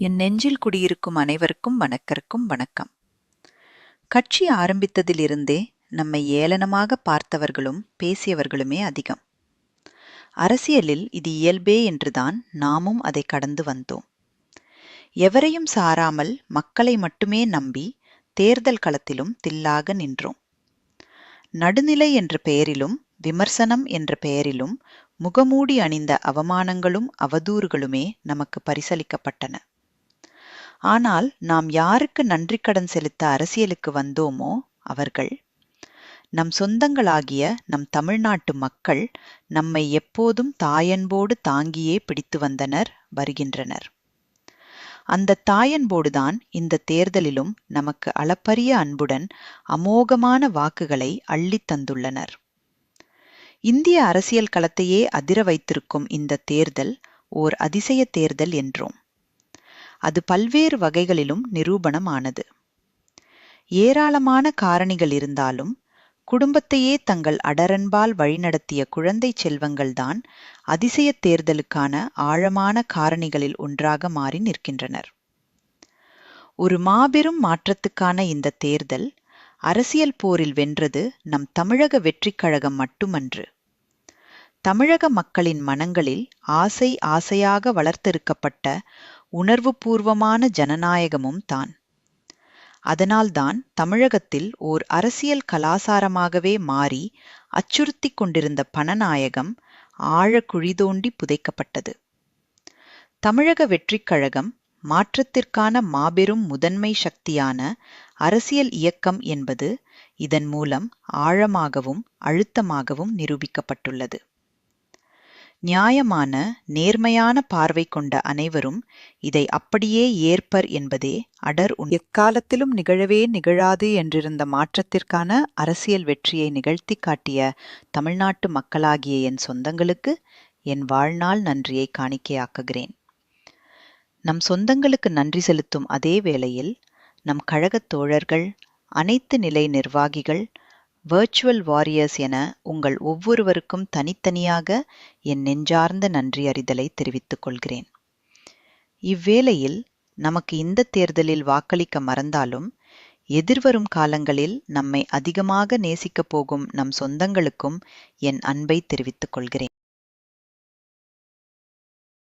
என் நெஞ்சில் குடியிருக்கும் அனைவருக்கும் வணக்கம். கட்சி ஆரம்பித்ததிலிருந்தே நம்மை ஏளனமாக பார்த்தவர்களும் பேசியவர்களுமே அதிகம். அரசியலில் இது இயல்பே என்றுதான் நாமும் அதை கடந்து வந்தோம். எவரையும் சாராமல் மக்களை மட்டுமே நம்பி தேர்தல் களத்திலும் தில்லாக நின்றோம். நடுநிலை என்ற பெயரிலும் விமர்சனம் என்ற பெயரிலும் முகமூடி அணிந்த அவமானங்களும் அவதூறுகளுமே நமக்கு பரிசளிக்கப்பட்டன. ஆனால் நாம் யாருக்கு நன்றிக்கடன் செலுத்த அரசியலுக்கு வந்தோமோ அவர்கள் நம் சொந்தங்களாகிய நம் தமிழ்நாட்டு மக்கள் நம்மை எப்போதும் தாயன்போடு தாங்கியே பிடித்து வந்தனர், வருகின்றனர். அந்த தாயன்போடுதான் இந்த தேர்தலிலும் நமக்கு அளப்பரிய அன்புடன் அமோகமான வாக்குகளை அள்ளித் தந்துள்ளனர். இந்திய அரசியல் களத்தையே அதிர வைத்திருக்கும் இந்த தேர்தல் ஓர் அதிசய தேர்தல் என்றோம். அது பல்வேறு வகைகளிலும் நிரூபணமானது. ஏராளமான காரணிகள் இருந்தாலும் குடும்பத்தையே தங்கள் அடரன்பால் வழிநடத்திய குழந்தை செல்வங்கள்தான் அதிசய தேர்தலுக்கான ஆழமான காரணிகளில் ஒன்றாக மாறி நிற்கின்றனர். ஒரு மாபெரும் மாற்றத்துக்கான இந்த தேர்தல் அரசியல் போரில் வென்றது நம் தமிழக வெற்றிக் கழகம் மட்டுமன்று. தமிழக மக்களின் மனங்களில் ஆசை ஆசையாக வளர்த்தெடுக்கப்பட்ட உணர்வுபூர்வமான ஜனநாயகமும் தான். அதனால்தான் தமிழகத்தில் ஓர் அரசியல் கலாசாரமாகவே மாறி அச்சுறுத்திக் கொண்டிருந்த பணநாயகம் ஆழ குழிதோண்டி புதைக்கப்பட்டது. தமிழக வெற்றிக் கழகம் மாற்றத்திற்கான மாபெரும் முதன்மை சக்தியான அரசியல் இயக்கம் என்பது இதன் மூலம் ஆழமாகவும் அழுத்தமாகவும் நிரூபிக்கப்பட்டுள்ளது. நியாயமான நேர்மையான பார்வை கொண்ட அனைவரும் இதை அப்படியே ஏற்பர் என்பதே அடர் உண்மை. எக்காலத்திலும் நிகழவே நிகழாது என்றிருந்த மாற்றத்திற்கான அரசியல் வெற்றியை நிகழ்த்தி காட்டிய தமிழ்நாட்டு மக்களாகிய என் சொந்தங்களுக்கு என் வாழ்நாள் நன்றியை காணிக்கையாக்குகிறேன். நம் சொந்தங்களுக்கு நன்றி செலுத்தும் அதே வேளையில் நம் கழகத் தோழர்கள், அனைத்து நிலை நிர்வாகிகள், வர்ச்சுவல் வாரியர்ஸ் என உங்கள் ஒவ்வொருவருக்கும் தனித்தனியாக என் நெஞ்சார்ந்த நன்றி அறிதலை தெரிவித்துக் கொள்கிறேன். இவ்வேளையில் நமக்கு இந்த தேர்தலில் வாக்களிக்க மறந்தாலும் எதிர்வரும் காலங்களில் நம்மை அதிகமாக நேசிக்கப் போகும் நம் சொந்தங்களுக்கும் என் அன்பை தெரிவித்துக் கொள்கிறேன்.